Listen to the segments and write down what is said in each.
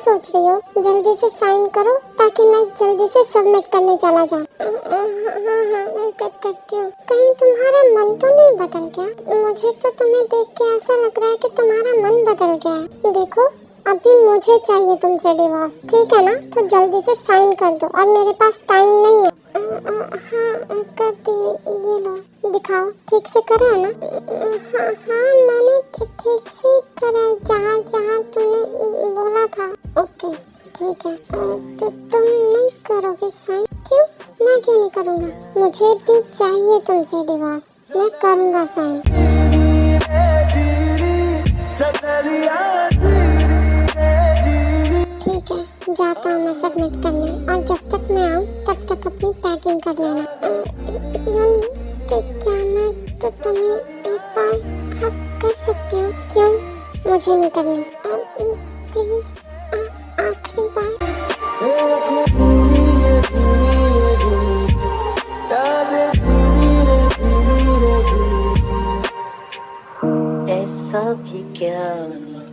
सोच रही हो? जल्दी से साइन करो ताकि मैं जल्दी से सबमिट करने चला जाऊँ। हाँ, करती हूँ। कहीं तुम्हारा मन तो नहीं बदल गया? मुझे तो तुम्हें देख के ऐसा लग रहा है कि तुम्हारा मन बदल गया है। देखो, अभी मुझे चाहिए तुमसे डिवोर्स, ठीक है ना? तो जल्दी से साइन कर दो और मेरे पास टाइम नहीं है। हाँ, कर दी। ये लो, दिखाओ, ठीक से करा है ना? हाँ, मैंने ठीक से करा, जहाँ जहाँ तूने बोला था। ओके, ठीक है। तो तुम नहीं करोगे साइन? क्यों? मैं क्यों नहीं करूँगा? मुझे भी चाहिए तुमसे डिवोर्स, मैं करूँगा साइन। ठीक है, जाता हूँ मैं सबमिट करने, और जब तक मैं आऊँ तब तक अपनी पैकिंग कर लेना। क्या मैं तो तुम्हें एक बार हक कर सकती हूँ? क्यों? मुझे नहीं करनी, प्लीज, आखिरी बार। ऐसा भी क्या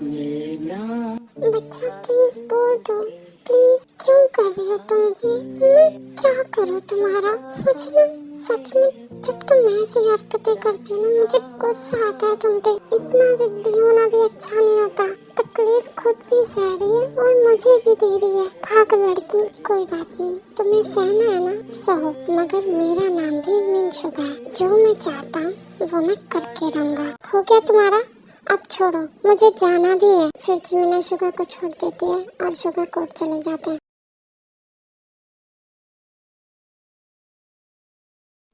मिलना। बच्चा प्लीज बोल दो, प्लीज। क्यों कर रही हो तुम ये? मैं क्या करूँ तुम्हारा? मुझे ना सच में जब तुम ऐसी हरकतें करती हो ना, मुझे गुस्सा आता है तुम पे। इतना जिद्दी होना भी अच्छा नहीं होता। तकलीफ खुद भी सह रही है और मुझे भी दे रही है। भाग लड़की, कोई बात नहीं, तुम्हें सहना है ना, सहो। मगर मेरा नाम भी मिनशुगा है। जो मैं चाहता हूँ वो मैं करके रहूंगा। हो गया तुम्हारा? अब छोड़ो, मुझे जाना भी है। फिर जिमिना शुगा को छोड़ देती है और शुगा कोर्ट चले जाते हैं।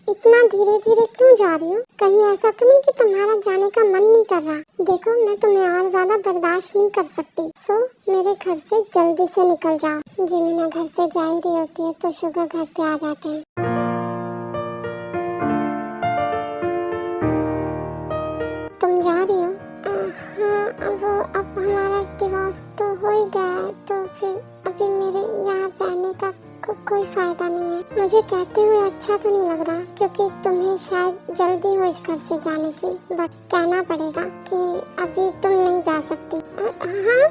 इतना धीरे धीरे क्यों जा रही हो? कहीं ऐसा तो नहीं कि तुम्हारा जाने का मन नहीं कर रहा? देखो, मैं तुम्हें और ज्यादा बर्दाश्त नहीं कर सकती। सो मेरे घर से जल्दी से निकल जाओ। जिमिना घर से जा ही रही होती है तो शुगा घर पे आ जाते हैं। तुम जा रही हो? हाँ, वो अब हमारा डिवोर्स तो हो ही गया है, तो फिर अभी मेरे यहाँ रहने का कोई फायदा नहीं है। मुझे कहते हुए अच्छा तो नहीं लग रहा, क्योंकि तुम्हें शायद जल्दी हो इस घर से जाने की, बट कहना पड़ेगा कि अभी तुम नहीं जा सकती। हाँ,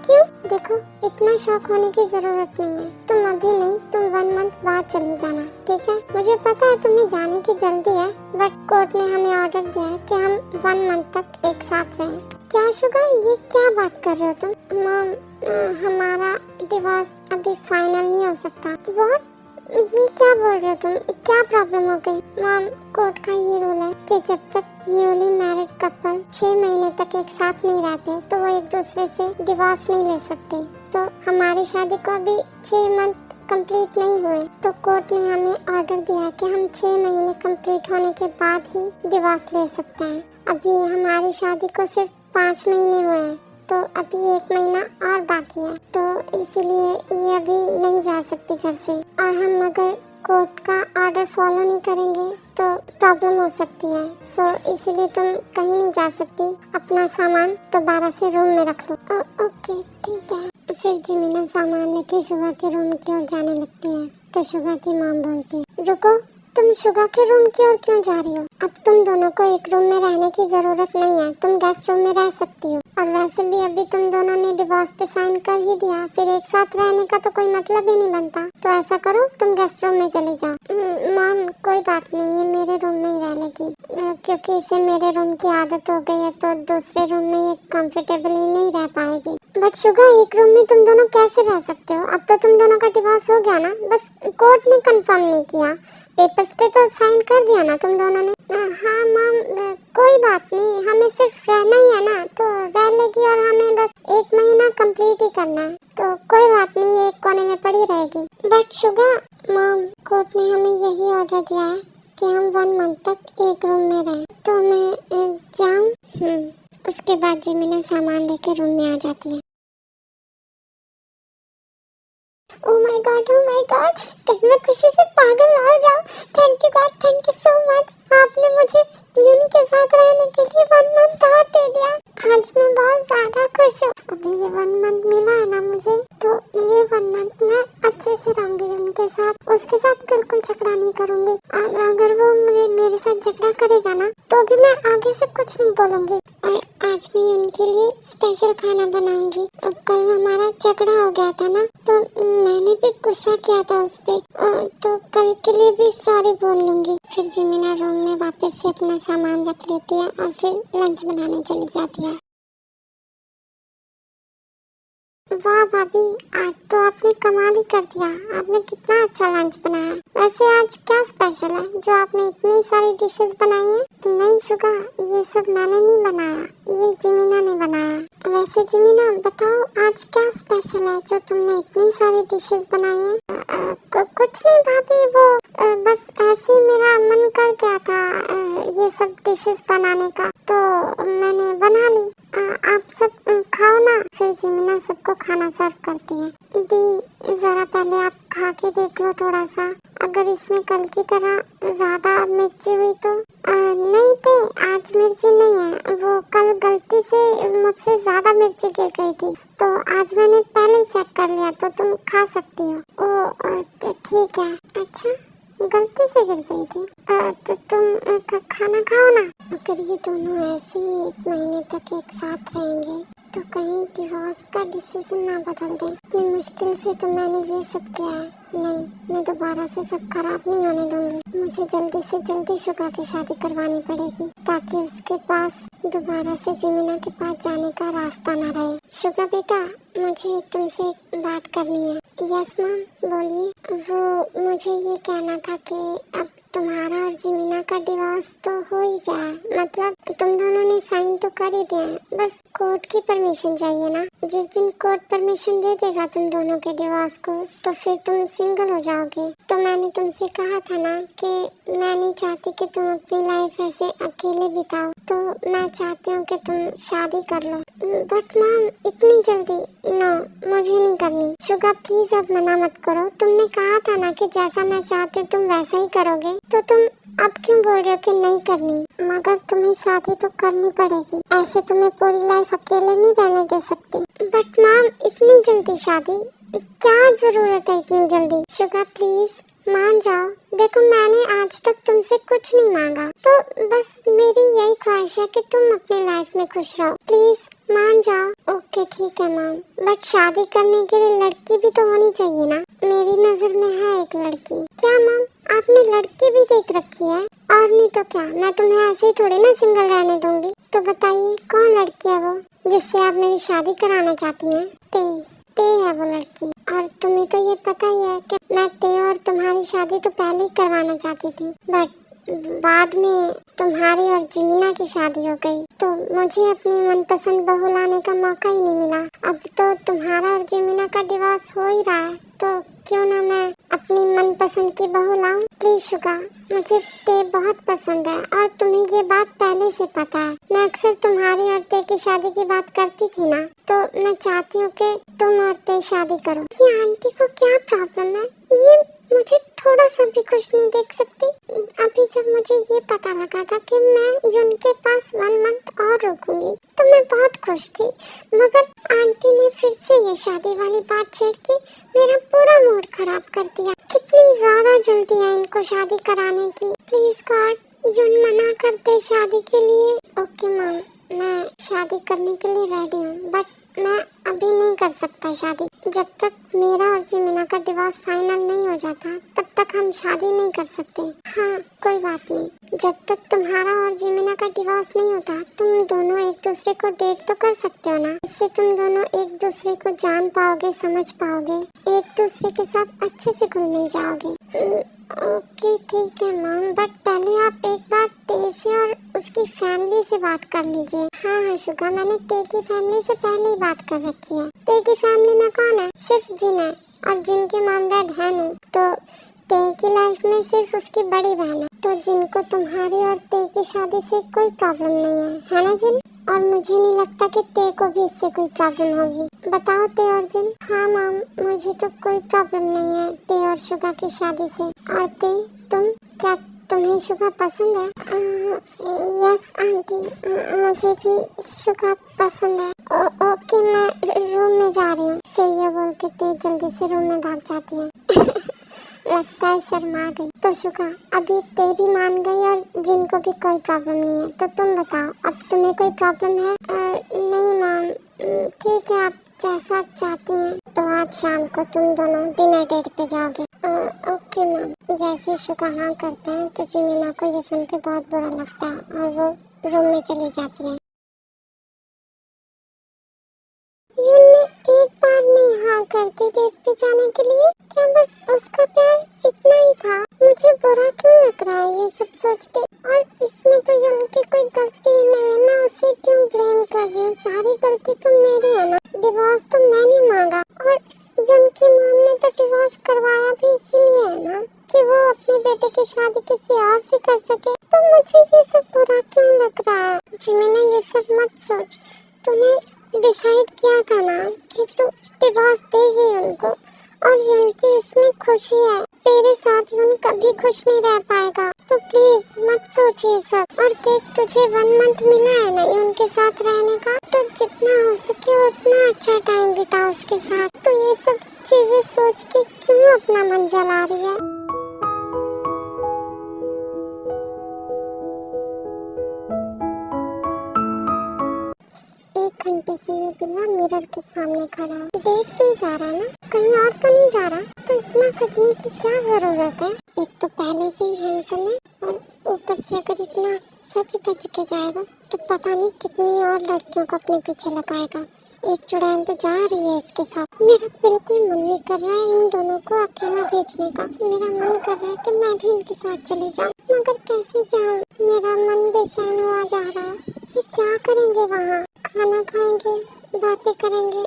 क्यों? देखो, इतना शौक होने की जरूरत नहीं है। तुम अभी नहीं, तुम 1 मंथ बाद चली जाना, ठीक है? मुझे पता है तुम्हें जाने की जल्दी है, बट कोर्ट ने हमें ऑर्डर दिया है कि हम 1 मंथ तक एक साथ रहें। क्या शुगा, ये क्या बात कर रहे हो तुम? मॉम, हमारा डिवोर्स अभी फाइनल नहीं हो सकता। व्हाट? ये क्या बोल रहे हो तुम? क्या प्रॉब्लम हो गई? मॉम, कोर्ट का ये रूल है कि जब तक न्यूली मैरिड कपल 6 महीने तक एक साथ नहीं रहते तो वो एक दूसरे से डिवोर्स नहीं ले सकते। तो हमारी शादी को अभी 6 मंथ कंप्लीट नहीं हुए, तो कोर्ट ने हमें ऑर्डर दिया है कि हम 6 महीने कंप्लीट होने के बाद ही डिवोर्स ले सकते हैं। अभी हमारी शादी को सिर्फ 5 महीने हुए हैं, तो अभी 1 महीना और बाकी है, तो इसीलिए ये अभी नहीं जा सकती घर से। और हम अगर कोर्ट का ऑर्डर फॉलो नहीं करेंगे तो प्रॉब्लम हो सकती है। सो इसीलिए तुम कहीं नहीं जा सकती। अपना सामान दोबारा से रूम में रख लो। ओके, ठीक है। फिर जिमिना सामान लेके शुगा के रूम की ओर जाने लगती है, तो शुगा की मॉम बोलती है, रुको, तुम शुगा के रूम की ओर क्यों जा रही हो? अब तुम दोनों को एक रूम में रहने की जरूरत नहीं है, तुम गेस्ट रूम में रह सकती हो। और वैसे भी अभी तुम दोनों ने डिवोर्स पे साइन कर ही दिया, फिर एक साथ रहने का तो कोई मतलब ही नहीं बनता। तो ऐसा करो, तुम गेस्ट रूम में चले जाओ। मॉम, कोई बात नहीं, ये मेरे रूम में ही रह लेगी, क्योंकि इसे मेरे रूम की आदत हो गई है, तो दूसरे रूम में ये कंफर्टेबली नहीं रह पाएगी। बट शुगा, एक रूम में तुम दोनों कैसे रह सकते हो? अब तो तुम दोनों का डिवोर्स हो गया ना, बस कोर्ट ने कंफर्म नहीं किया, पेपर्स पे तो साइन कर दिया ना तुम दोनों ने। हाँ मॉम, कोई बात नहीं, हमें सिर्फ रहना ही है ना, तो रह लेगी, और हमें बस 1 महीना कंप्लीट ही करना है, तो कोई बात नहीं, ये एक कोने में पड़ी रहेगी। बट शुगा, मॉम, कोर्ट ने हमें यही ऑर्डर दिया है कि हम 1 मंथ तक एक रूम में रहें, तो मैं जाऊँ? उसके बाद जिमिना सामान लेके रूम में आ जाती है। ओह माय गॉड, कहीं मैं खुशी से पागल ना हो जाऊं। Thank you God, thank you so much. आपने मुझे यून के साथ रहने के लिए 1 मंथ और दे दिया। आज मैं बहुत ज्यादा खुश हूँ। अभी ये 1 मंथ मिला है ना मुझे, तो ये 1 मंथ मैं अच्छे से रहूंगी उनके साथ। उसके साथ बिल्कुल झगड़ा नहीं करूंगी। अगर वो मेरे साथ झगड़ा करेगा ना, तो भी मैं आगे से कुछ नहीं बोलूंगी। और आज मैं उनके लिए स्पेशल खाना बनाऊंगी। अब कल हमारा झगड़ा हो गया था ना, तो मैंने भी गुस्सा किया था उस पे, तो कल के लिए भी सॉरी बोल लूंगी। फिर जिमिना रूम में वापस से अपना सामान रख लेती है और फिर लंच बनाने चली जाती है। वाह भाभी, आज तो आपने कमाल ही कर दिया। आपने कितना अच्छा लंच बनाया। वैसे आज क्या स्पेशल है जो आपने इतनी सारी डिशेस बनाई है? नहीं शुगा, ये सब मैंने नहीं बनाया, ये जिमिना ने बनाया। वैसे जिमिना बताओ, आज क्या स्पेशल है जो तुमने इतनी सारी डिशेस बनाई है? कुछ नहीं भाभी, वो बस ऐसे ही मेरा मन कर गया था ये सब डिशेस बनाने का, तो मैंने बना ली। आप सब खाओ ना। फिर जिमिना सबको खाना सर्व करती है। दी, जरा पहले आप खा के देख लो थोड़ा सा, अगर इसमें कल की तरह ज्यादा मिर्ची हुई तो। नहीं थे, आज मिर्ची नहीं है, वो कल गलती से मुझसे ज्यादा मिर्ची गिर गई थी, तो आज मैंने पहले ही चेक कर लिया, तो तुम खा सकती हो। ओ ठीक है। अच्छा, गलती से गिर गई थी, तो तुम खाना खाओ ना। अगर ये दोनों ऐसे ही 1 महीने तक एक साथ रहेंगे तो कहीं डिवोर्स का डिसीजन ना बदल दे। इतनी मुश्किल से तो मैंने ये सब किया है। नहीं, मैं दोबारा से सब खराब नहीं होने दूंगी। मुझे जल्दी से जल्दी शुगा की शादी करवानी पड़ेगी, ताकि उसके पास दोबारा से जिमिना के पास जाने का रास्ता ना रहे। शुगा बेटा, मुझे तुमसे एक बात करनी है। यस मैम, बोलिए। वो मुझे ये कहना था कि अब तुम्हारा और जिमिना का डिवोर्स तो हो ही गया है, मतलब तुम दोनों ने साइन तो कर ही दिया है, बस कोर्ट की परमिशन चाहिए ना। जिस दिन कोर्ट परमिशन दे देगा तुम दोनों के डिवोर्स को, तो फिर तुम सिंगल हो जाओगे। तो मैंने तुमसे कहा था ना कि मैं नहीं चाहती कि तुम अपनी लाइफ ऐसे अकेले बिताओ, तो मैं चाहती हूँ कि तुम शादी कर लो। बट मैम, इतनी जल्दी? नो, मुझे नहीं करनी। शुगा प्लीज अब मना मत करो। तुमने कहा था ना कि जैसा मैं चाहती हूँ तुम वैसा ही करोगे, तो तुम अब क्यों बोल रहे हो कि नहीं करनी? मगर तुम्हें शादी तो करनी पड़ेगी, ऐसे तुम्हें पूरी लाइफ अकेले नहीं रहने दे सकती। बट मैम, इतनी जल्दी शादी? क्या जरूरत है इतनी जल्दी? शुगा प्लीज मान जाओ। देखो, मैंने आज तक तुमसे कुछ नहीं मांगा, तो बस मेरी यही ख्वाहिश है कि तुम अपनी लाइफ में खुश रहो। प्लीज मान जाओ। ओके ठीक है मैम, बट शादी करने के लिए लड़की भी तो होनी चाहिए ना। मेरी नजर में है एक लड़की। क्या मैम, आपने लड़की भी देख रखी है? और नहीं तो क्या, मैं तुम्हें ऐसे ही थोड़ी ना सिंगल रहने दूंगी। तो बताइए कौन लड़की है वो जिससे आप मेरी शादी कराना चाहती हैं? ते है वो लड़की। और तुम्हें तो ये पता ही है कि मैं ते और तुम्हारी शादी तो पहले ही करवाना चाहती थी, बट बाद में तुम्हारी और जिमिना की शादी हो गई, तो मुझे अपनी मनपसंद बहू लाने का मौका ही नहीं मिला। अब तो तुम्हारा और जिमिना का डिवोर्स हो ही रहा है, तो क्यों ना मैं अपनी मनपसंद की बहू लाऊं? प्लीज शुगा, मुझे ते बहुत पसंद है और तुम्हें ये बात पहले से पता है। मैं अक्सर तुम्हारी और ते की शादी की बात करती थी ना, तो मैं चाहती हूँ कि तुम और ते शादी करो। ये आंटी को क्या प्रॉब्लम है? ये मुझे थोड़ा सा भी खुश नहीं देख सकती। अभी जब मुझे ये पता लगा था कि मैं उनके पास 1 मंथ और रुकूंगी, तो मैं बहुत खुश थी, मगर आंटी ने फिर से ये शादी वाली बात छेड़ के मेरा पूरा मूड खराब कर दिया। कितनी ज्यादा जल्दी है इनको शादी कराने की। प्लीज गॉड, यून मना कर दे शादी के लिए। ओके मैम, मैं शादी करने के लिए रेडी हूँ, बट मैं अभी नहीं कर सकता शादी। जब तक मेरा और जिमिना का डिवोर्स फाइनल नहीं हो जाता, तब तक हम शादी नहीं कर सकते। हाँ, कोई बात नहीं। जब तक तुम्हारा और जिमिना का डिवोर्स नहीं होता, तुम दोनों एक दूसरे को डेट तो कर सकते हो ना। इससे तुम दोनों एक दूसरे को जान पाओगे, समझ पाओगे, एक दूसरे के साथ अच्छे से घुल मिल जाओगे। ओके ठीक है मैम, बट पहले आप एक बार ते से और उसकी फैमिली से बात कर लीजिए। हाँ शुगा, मैंने ते की फैमिली से पहले ही बात कर रखी है। ते की फैमिली में कौन है? सिर्फ जिन है, और जिन के मॉम डैड है नहीं, तो ते की लाइफ में सिर्फ उसकी बड़ी बहन है, तो जिनको तुम्हारी और ते की शादी से कोई प्रॉब्लम नहीं है ना जिन? और मुझे नहीं लगता कि ते को भी इससे कोई प्रॉब्लम होगी। बताओ ते और जिन। हाँ मैम, मुझे तो कोई प्रॉब्लम नहीं है ते और शुगा की शादी से। और ते, क्या तुम्हें शुगा पसंद है? यस आंटी, मुझे भी शुगा पसंद है। ओके, मैं रूम में जा रही हूँ। फिर ये बोल के ते जल्दी से रूम में भाग जाती है। लगता है शर्मा गई। तो शुका, अभी ते भी मान गई और जिनको भी कोई प्रॉब्लम नहीं है, तो तुम बताओ अब तुम्हें कोई प्रॉब्लम है? नहीं मैम, ठीक है, आप जैसा चाहती हैं। तो आज शाम को तुम दोनों डिनर डेट पे जाओगे? Okay ma'am. जैसे शुका हाँ करते हैं तो जिमीना को ये सुन के बहुत बुरा लगता है और वो रूम में चली जाती है। यूने एक बार में हाँ कर दी डेट पे जाने के लिए। क्या बस उसका प्यार इतना ही था? मुझे बुरा क्यों लग रहा है ये सब सोच के। और इसमें तो यून की कोई गलती नहीं है, मैं उसे क्यों ब्लेम कर रही हूँ? सारी गलती तो मेरी है ना। डिवोर्स तो मैंने मांगा और यून की मॉम ने तो डिवोर्स करवाया भी इसीलिए है ना कि वो अपने बेटे की शादी किसी और से कर सके। तो मुझे ये सब बुरा क्यों लग रहा है? जिमीना ये सब मत सोच। तूने डिसाइड किया था ना कि तू डिवोर्स देगी उनको और उनकी इसमें खुशी है। तेरे साथ उन कभी खुश नहीं रह पाएगा, तो प्लीज मत सोच ये सब। और देख, तुझे 1 मंथ मिला है ना उनके साथ रहने का, तो जितना हो सके उतना अच्छा टाइम बिता उसके साथ। तो ये सब चीजें सोच के क्यों अपना मन जला रही है? 1 घंटे से ये बिल्ला मिरर के सामने खड़ा है। डेट पे ही जा रहा है ना, कहीं और तो नहीं जा रहा? तो इतना सजने की क्या जरूरत है? एक तो पहले से ही हैंडसम है और ऊपर से अगर इतना सच धज के जाएगा तो पता नहीं कितनी और लड़कियों को अपने पीछे लगाएगा। एक चुड़ैल तो जा रही है इसके साथ। मेरा बिल्कुल मन नहीं कर रहा है इन दोनों को अकेला भेजने का। मेरा मन कर रहा है कि मैं भी इनके साथ चली जाऊं, मगर कैसे जाऊं? मेरा मन बेचैन हुआ जा रहा है। ये क्या करेंगे वहाँ? खाना खाएंगे, बातें करेंगे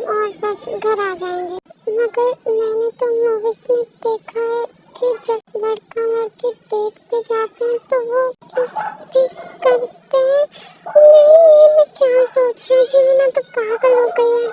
और बस घर आ जाएंगे। मगर मैंने तो मूवीज में देखा है कि जब लड़का लड़की डेट पे जाते हैं तो वो किस भी करते हैं। नहीं, ये मैं क्या सोच रही हूँ? जीविना तो पागल हो गई है।